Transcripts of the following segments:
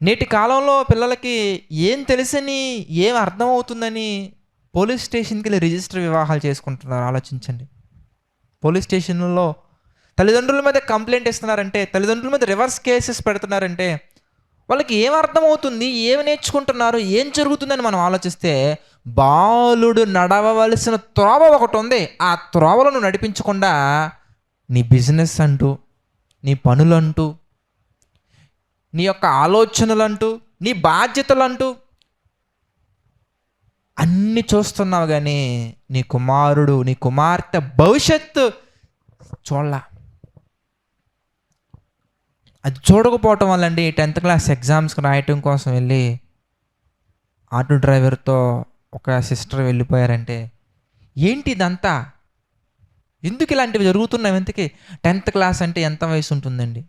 నేటి కాలంలో పిల్లలకి ఏం తెలుసని, ఏం అర్థమవుతుందని పోలీస్ స్టేషన్‌కెళ్ళి రిజిస్టర్ వివాహాలు చేసుకుంటున్నారు. ఆలోచించండి. పోలీస్ స్టేషన్‌లో తల్లిదండ్రుల మీద కంప్లెయింట్ ఇస్తున్నారంటే, తల్లిదండ్రుల మీద రివర్స్ కేసెస్ పెడుతున్నారంటే, వాళ్ళకి ఏం అర్థమవుతుంది? ఏమి నేర్చుకుంటున్నారు? ఏం జరుగుతుందని మనం ఆలోచిస్తే, బాలుడు నడవవలసిన త్రోవ ఒకటుంది. ఆ త్రోవలో నువ్వు నడిపించకుండా, నీ బిజినెస్ అంటూ, నీ పనులంటూ, నీ యొక్క ఆలోచనలంటూ, నీ బాధ్యతలంటూ అన్నీ చూస్తున్నావు గానీ, నీ కుమారుడు, నీ కుమార్తె భవిష్యత్తు చూడలా. అది చూడకపోవటం వల్ల అండి 10th క్లాస్ ఎగ్జామ్స్‌కి రాయటం కోసం వెళ్ళి ఆటో డ్రైవర్‌తో ఒక సిస్టర్ వెళ్ళిపోయారంటే, ఏంటి ఇదంతా? ఎందుకు ఇలాంటివి జరుగుతున్నాయి ఇంతకీ? 10th క్లాస్ అంటే ఎంత వయసు ఉంటుందండి?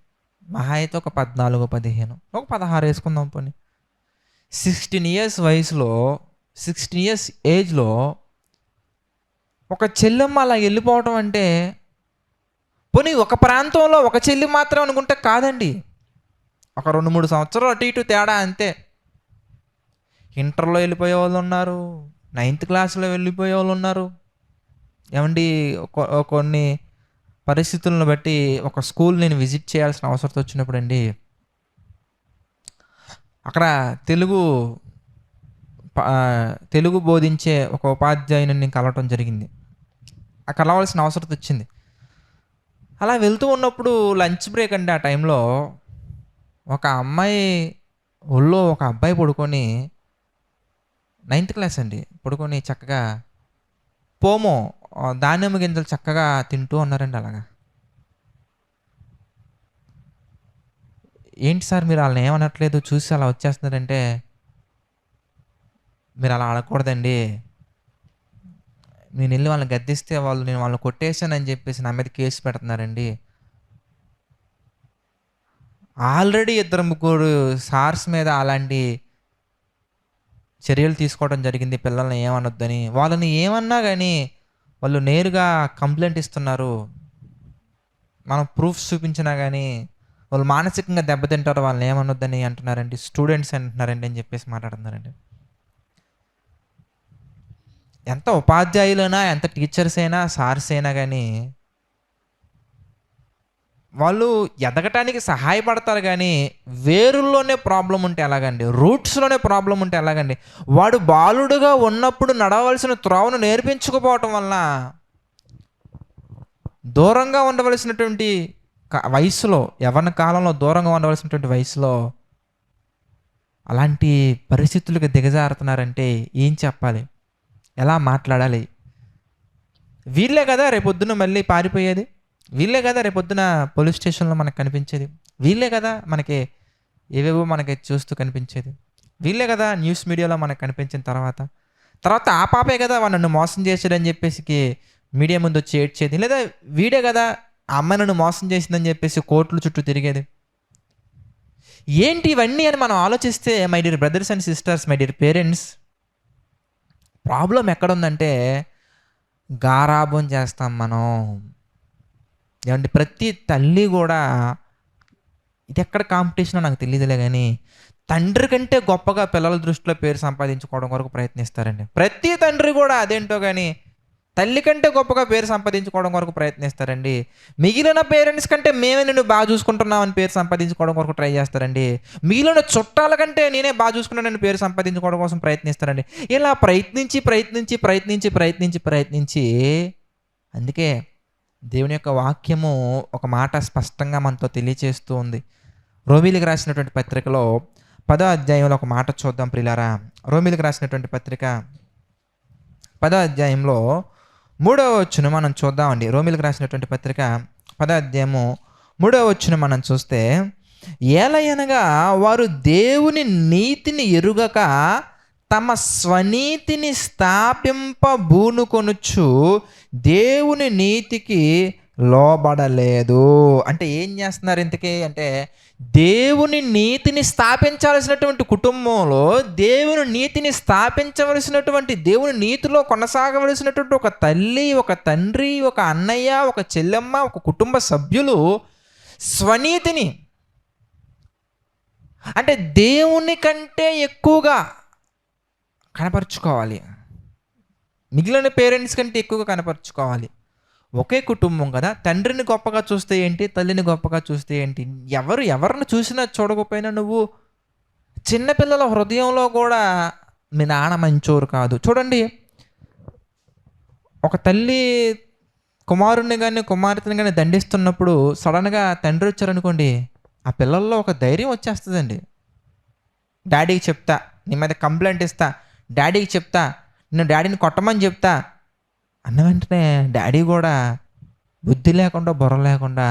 మహా అయితే ఒక 14, 15 ఒక 16 వేసుకుందాం పోనీ. 16 ఇయర్స్ వయసులో 16 ఇయర్స్ ఏజ్‌లో ఒక చెల్లెమ్మ అలా వెళ్ళిపోవటం అంటే, పోనీ ఒక ప్రాంతంలో ఒక చెల్లి మాత్రం అనుకుంటే కాదండి. ఒక 2, 3 సంవత్సరాలు అటు ఇటు తేడా అంతే. ఇంటర్‌లో వెళ్ళిపోయే వాళ్ళు ఉన్నారు. 9th క్లాస్‌లో వెళ్ళిపోయే వాళ్ళు ఉన్నారు. ఏవండీ కొన్ని పరిస్థితులను బట్టి ఒక స్కూల్ నేను విజిట్ చేయాల్సిన అవసరం వచ్చినప్పుడండి, అక్కడ తెలుగు బోధించే ఒక ఉపాధ్యాయుని నేను కలవటం జరిగింది. కలవాల్సిన అవసరం వచ్చింది. అలా వెళ్తూ ఉన్నప్పుడు లంచ్ బ్రేక్ అండి. ఆ టైంలో ఒక అమ్మాయి ఒళ్ళో ఒక అబ్బాయి పడుకొని, 9th క్లాస్ అండి, పడుకొని చక్కగా దానిమ్మ గింజలు చక్కగా తింటూ ఉన్నారండి అలాగా. ఏంటి సార్ మీరు వాళ్ళని ఏమనట్లేదు, చూసి అలా వచ్చేస్తున్నారంటే, మీరు అలా అనకూడదండి. నేను వెళ్ళి వాళ్ళని గద్దిస్తే నేను వాళ్ళని కొట్టేశానని చెప్పేసి నా మీద కేసు పెడుతున్నారండి. ఆల్రెడీ 2, 3 సార్స్ మీద అలాంటి చర్యలు తీసుకోవడం జరిగింది పిల్లల్ని ఏమనొద్దని. వాళ్ళని ఏమన్నా కానీ వాళ్ళు నేరుగా కంప్లైంట్ ఇస్తున్నారు. మనం ప్రూఫ్స్ చూపించినా కానీ వాళ్ళు మానసికంగా దెబ్బతింటారు, వాళ్ళని ఏమనొద్దని అంటున్నారండి. స్టూడెంట్స్ అంటున్నారండి అని చెప్పేసి మాట్లాడుతున్నారండి. ఎంత ఉపాధ్యాయులైనా, ఎంత టీచర్స్ అయినా, సార్స్ అయినా కానీ వాళ్ళు ఎదగటానికి సహాయపడతారు కానీ, వేరుల్లోనే ప్రాబ్లం ఉంటే ఎలాగండి? రూట్స్‌లోనే ప్రాబ్లం ఉంటే ఎలాగండి? వాడు బాలుడుగా ఉన్నప్పుడు నడవవలసిన త్రోవను నేర్పించకపోవటం వలన, దూరంగా ఉండవలసినటువంటి వయసులో, యవ్వన కాలంలో దూరంగా ఉండవలసినటువంటి వయసులో అలాంటి పరిస్థితులకు దిగజారుతున్నారంటే ఏం చెప్పాలి? ఎలా మాట్లాడాలి? వీళ్ళే కదా రేపొద్దున మళ్ళీ పారిపోయేది. వీళ్ళే కదా రేపొద్దున పోలీస్ స్టేషన్‌లో మనకు కనిపించేది. వీళ్ళే కదా మనకి ఏవేవో మనకి చూస్తూ కనిపించేది. వీళ్ళే కదా న్యూస్ మీడియాలో మనకు కనిపించిన తర్వాత ఆ పాపే కదా వాడు నన్ను మోసం చేసాడని చెప్పేసి మీడియా ముందు వచ్చి ఏడ్చేది. లేదా వీడే కదా ఆ అమ్మాయి నన్ను మోసం చేసిందని చెప్పేసి కోర్టుల చుట్టూ తిరిగేది. ఏంటి ఇవన్నీ అని మనం ఆలోచిస్తే, my dear brothers and sisters, my dear parents, problem ఎక్కడుందంటే గారాబం చేస్తాం మనం. ఏమంటే ప్రతి తల్లి కూడా, ఇది ఎక్కడ కాంపిటీషనో నాకు తెలియదులే కానీ, తండ్రి కంటే గొప్పగా పిల్లల దృష్టిలో పేరు సంపాదించుకోవడం కొరకు ప్రయత్నిస్తారండి. ప్రతి తండ్రి కూడా అదేంటో కానీ తల్లి కంటే గొప్పగా పేరు సంపాదించుకోవడం కొరకు ప్రయత్నిస్తారండి. మిగిలిన పేరెంట్స్ కంటే మేమే నిన్ను బాగా చూసుకుంటున్నామని పేరు సంపాదించుకోవడం కొరకు ట్రై చేస్తారండి. మిగిలిన చుట్టాల కంటే నేనే బాగా చూసుకున్నానని పేరు సంపాదించుకోవడం కోసం ప్రయత్నిస్తారండి. ఇలా ప్రయత్నించి అందుకే దేవుని యొక్క వాక్యము ఒక మాట స్పష్టంగా మనతో తెలియచేస్తూ ఉంది. రోమీలకు రాసినటువంటి పత్రికలో 10వ అధ్యాయంలో ఒక మాట చూద్దాం ప్రియులారా. రోమీలకు రాసినటువంటి పత్రిక 10వ అధ్యాయంలో 3వ వచనం మనం చూద్దామండి. రోమీలకు రాసినటువంటి పత్రిక 10వ అధ్యాయము 3వ వచనం మనం చూస్తే, ఏలయనగా వారు దేవుని నీతిని ఎరుగక తమ స్వనీతిని స్థాపింపబూనుకొనుచు దేవుని నీతికి లోబడలేదు. అంటే ఏం చేస్తున్నారు ఇంతకీ అంటే, దేవుని నీతిని స్థాపించాల్సినటువంటి కుటుంబంలో, దేవుని నీతిని స్థాపించవలసినటువంటి, దేవుని నీతిలో కొనసాగవలసినటువంటి ఒక తల్లి, ఒక తండ్రి, ఒక అన్నయ్య, ఒక చెల్లెమ్మ, ఒక కుటుంబ సభ్యులు స్వనీతిని, అంటే దేవుని కంటే ఎక్కువగా కనపరుచుకోవాలి, మిగిలిన పేరెంట్స్ కంటే ఎక్కువగా కనపరుచుకోవాలి. ఒకే కుటుంబం కదా, తండ్రిని గొప్పగా చూస్తే ఏంటి, తల్లిని గొప్పగా చూస్తే ఏంటి, ఎవరిని చూసినా చూడకపోయినా నువ్వు చిన్నపిల్లల హృదయంలో కూడా మీ నాన్న మంచోరు కాదు. చూడండి, ఒక తల్లి కుమారుణ్ణి కానీ కుమార్తెని కానీ దండిస్తున్నప్పుడు సడన్గా తండ్రి వచ్చారనుకోండి, ఆ పిల్లల్లో ఒక ధైర్యం వచ్చేస్తుందండి. డాడీకి చెప్తా, నీ మీద కంప్లైంట్ ఇస్తా, డాడీకి చెప్తా, నేను డాడీని కొట్టమని చెప్తా అన్న వెంటనే డాడీ కూడా బుద్ధి లేకుండా బుర్ర లేకుండా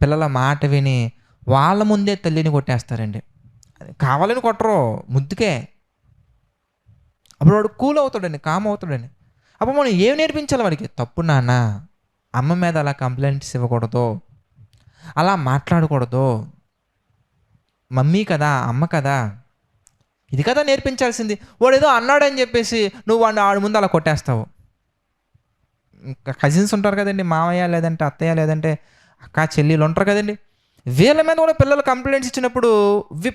పిల్లల మాట విని వాళ్ళ ముందే తల్లిని కొట్టేస్తారండి. కావాలని కొట్టరు, ముద్దుకే. అప్పుడు వాడు కూల్ అవుతాడండి, కామ్ అవుతాడండి. అప్పుడు మనం ఏం నేర్పించాలి వాడికి? తప్పు నాన్న, అమ్మ మీద అలా కంప్లైంట్స్ ఇవ్వకూడదు, అలా మాట్లాడకూడదు, మమ్మీ కదా అమ్మ కదా, ఇది కదా నేర్పించాల్సింది. వాడు ఏదో అన్నాడని చెప్పేసి నువ్వు వాడిని ఆడి ముందు అలా కొట్టేస్తావు. ఇంకా కజిన్స్ ఉంటారు కదండి, మామయ్య లేదంటే అత్తయ్య లేదంటే అక్క చెల్లెలు ఉంటారు కదండి, వీళ్ళ మీద కూడా పిల్లలు కంప్లైంట్స్ ఇచ్చినప్పుడు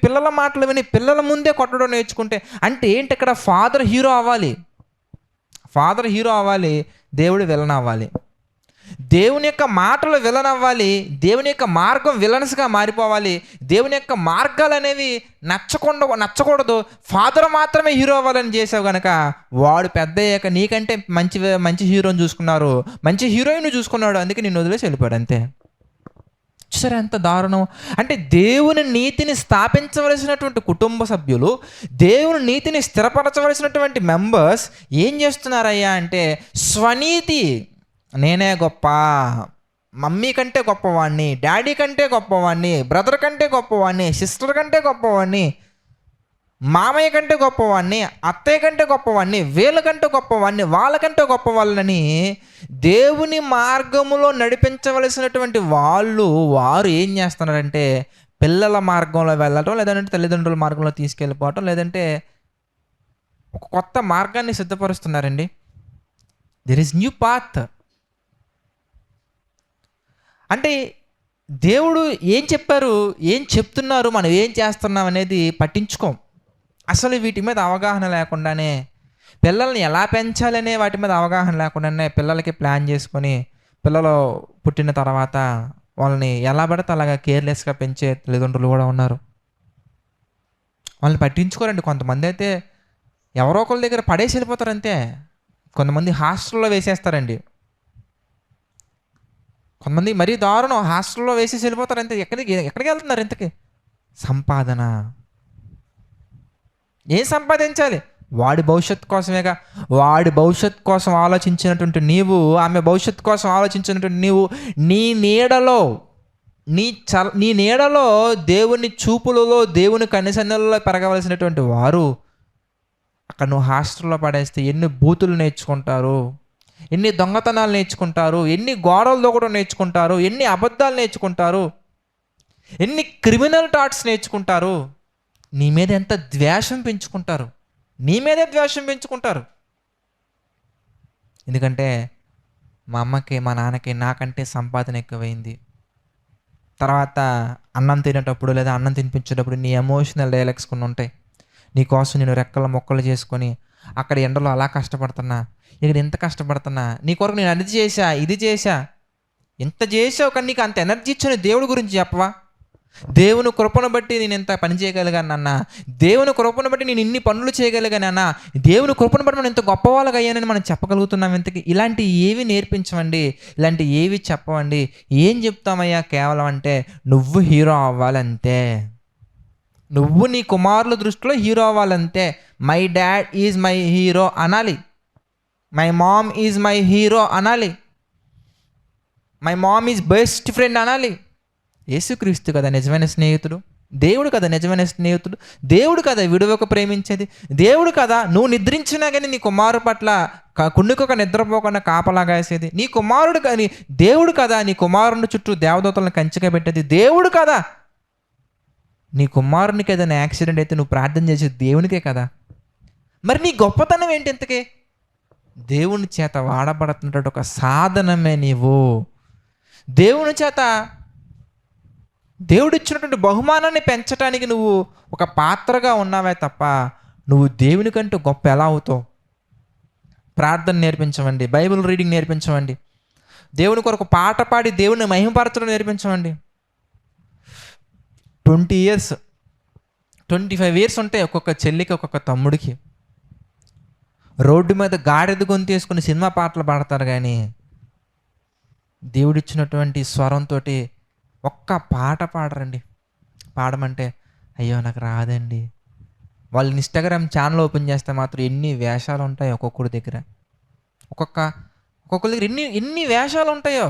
పిల్లల మాటలు విని పిల్లల ముందే కొట్టడం నేర్చుకుంటే అంటే ఏంటి? ఇక్కడ ఫాదర్ హీరో అవ్వాలి, దేవుడు విలన్ అవ్వాలి. దేవుని యొక్క మాటలు విలన్ అవ్వాలి, దేవుని యొక్క మార్గం విలన్స్గా మారిపోవాలి. దేవుని యొక్క మార్గాలు అనేవి నచ్చకూడదు. ఫాదర్ మాత్రమే హీరో అవ్వాలని చేసావు కనుక వాడు పెద్ద అయ్యాక నీకంటే మంచి హీరోని చూసుకున్నారు, మంచి హీరోయిన్ చూసుకున్నాడు, అందుకే నిన్ను వదిలేసి వెళ్ళిపోయాడు అంతే. చూసారా ఎంత దారుణం? అంటే దేవుని నీతిని స్థాపించవలసినటువంటి కుటుంబ సభ్యులు, దేవుని నీతిని స్థిరపరచవలసినటువంటి మెంబర్స్ ఏం చేస్తున్నారయ్యా అంటే స్వనీతి, నేనే గొప్ప, మమ్మీ కంటే గొప్పవాడిని, డాడీ కంటే గొప్పవాడిని, బ్రదర్ కంటే గొప్పవాడిని, సిస్టర్ కంటే గొప్పవాడిని, మామయ్య కంటే గొప్పవాడిని, అత్తయ్య కంటే గొప్పవాడిని, వీళ్ళకంటే గొప్పవాడిని, వాళ్ళకంటే గొప్పవాళ్ళని దేవుని మార్గములో నడిపించవలసినటువంటి వారు ఏం చేస్తున్నారంటే పిల్లల మార్గంలో వెళ్ళటం, లేదంటే తల్లిదండ్రుల మార్గంలో తీసుకెళ్ళిపోవటం, లేదంటే ఒక కొత్త మార్గాన్ని సిద్ధపరుస్తున్నారండి. There is new path. అంటే దేవుడు ఏం చెప్పారు, ఏం చెప్తున్నారు, మనం ఏం చేస్తున్నాం అనేది పట్టించుకోం. అసలు వీటి మీద అవగాహన లేకుండానే, పిల్లల్ని ఎలా పెంచాలనే వాటి మీద అవగాహన లేకుండానే పిల్లలకి ప్లాన్ చేసుకొని పిల్లలు పుట్టిన తర్వాత వాళ్ళని ఎలా పడితే అలాగా కేర్లెస్గా పెంచే తల్లిదండ్రులు కూడా ఉన్నారు. వాళ్ళని పట్టించుకోరండి. కొంతమంది అయితే ఎవరో ఒకరి దగ్గర పడేసి వెళ్ళిపోతారు అంతే. కొంతమంది హాస్టల్లో వేసేస్తారండి. కొంతమంది మరీ దారుణం, హాస్టల్లో వేసేసి వెళ్ళిపోతారు అంతే. ఎక్కడికి వెళ్తున్నారు ఇంతకీ? సంపాదన. ఏం సంపాదించాలి? వాడి భవిష్యత్తు కోసమేగా. వాడి భవిష్యత్తు కోసం ఆలోచించినటువంటి నీవు, ఆమె భవిష్యత్తు కోసం ఆలోచించినటువంటి నీవు, నీ నీడలో దేవుని చూపులలో, దేవుని కనిసన్నలలో పెరగవలసినటువంటి వారు అక్కడ నువ్వు హాస్టల్లో పడేస్తే ఎన్ని బూతులు నేర్చుకుంటారు, ఎన్ని దొంగతనాలు నేర్చుకుంటారు, ఎన్ని గోడలు దూకడం నేర్చుకుంటారు, ఎన్ని అబద్ధాలు నేర్చుకుంటారు, ఎన్ని క్రిమినల్ థాట్స్ నేర్చుకుంటారు. నీ మీద ఎంత ద్వేషం పెంచుకుంటారు, నీ మీదే ద్వేషం పెంచుకుంటారు. ఎందుకంటే మా అమ్మకి మా నాన్నకి నాకంటే సంపాదన ఎక్కువైంది. తర్వాత అన్నం తినేటప్పుడు లేదా అన్నం తినిపించేటప్పుడు నీ ఎమోషనల్ డైలాగ్స్ కొన్ని ఉంటాయి. నీకోసం నేను రెక్కల మొక్కలు చేసుకొని అక్కడ ఎండలో అలా కష్టపడుతున్నా, ఇక్కడ ఎంత కష్టపడుతున్నా, నీ కొరకు నేను అది చేశా, ఇది చేశా, ఎంత చేసావు, కానీ నీకు అంత ఎనర్జీ ఇచ్చిన దేవుడి గురించి చెప్పవా? దేవుని కృపను బట్టి నేను ఎంత పని చేయగలిగానన్నా, దేవుని కృపను బట్టి నేను ఇన్ని పనులు చేయగలిగానన్నా, దేవుని కృపను బట్టి మనం ఎంత గొప్పవాళ్ళగా అయ్యానని మనం చెప్పగలుగుతున్నాం. ఇంతకీ ఇలాంటి ఏవి నేర్పించవండి, ఇలాంటి ఏవి చెప్పవండి. ఏం చెప్తామయ్యా కేవలం అంటే నువ్వు హీరో అవ్వాలంతే, నువ్వు నీ కుమారుల దృష్టిలో హీరో అవ్వాలంతే. My dad is my hero అనాలి, my mom is my hero అనాలి, my mom is best friend అనాలి. యేసుక్రీస్తు కదా నిజమైన స్నేహితుడు, దేవుడు కదా నిజమైన స్నేహితుడు, దేవుడు కదా విడువక ప్రేమించేది, దేవుడు కదా నువ్వు నిద్రించినా కానీ నీ కుమారుడు పట్ల కుండుకొక నిద్రపోకుండా కాపలాగా వేసేది, నీ కుమారుడు కానీ దేవుడు కదా నీ కుమారుని చుట్టూ దేవదూతలను కంచిగా పెట్టేది, దేవుడు కదా. నీ కుమారునికి ఏదైనా యాక్సిడెంట్ అయితే నువ్వు ప్రార్థన చేసేది దేవునికే కదా. మరి నీ గొప్పతనం ఏంటి? ఇంతకే దేవుని చేత వాడబడుతున్నటువంటి ఒక సాధనమే నీవు. దేవుని చేత దేవుడిచ్చినటువంటి బహుమానాన్ని పెంచడానికి నువ్వు ఒక పాత్రగా ఉన్నావే తప్ప నువ్వు దేవుని కంటే గొప్ప ఎలా అవుతావు? ప్రార్థన నేర్పించమండి, బైబిల్ రీడింగ్ నేర్పించమండి, దేవుని కొరకు పాట పాడి దేవుని మహిమపరచడం నేర్పించమండి. 20 ఇయర్స్ 25 ఇయర్స్ ఉంటాయి ఒక్కొక్క చెల్లికి, ఒక్కొక్క తమ్ముడికి. రోడ్డు మీద గాడిద గొంతు వేసుకుని సినిమా పాటలు పాడతారు కానీ దేవుడిచ్చినటువంటి స్వరంతో ఒక్క పాట పాడరండి. పాడమంటే అయ్యో నాకు రాదండి. వాళ్ళు ఇన్స్టాగ్రామ్ ఛానల్ ఓపెన్ చేస్తే మాత్రం ఎన్ని వేషాలు ఉంటాయి ఒక్కొక్కడి దగ్గర, ఒక్కొక్కరి దగ్గర ఎన్ని ఎన్ని వేషాలు ఉంటాయో.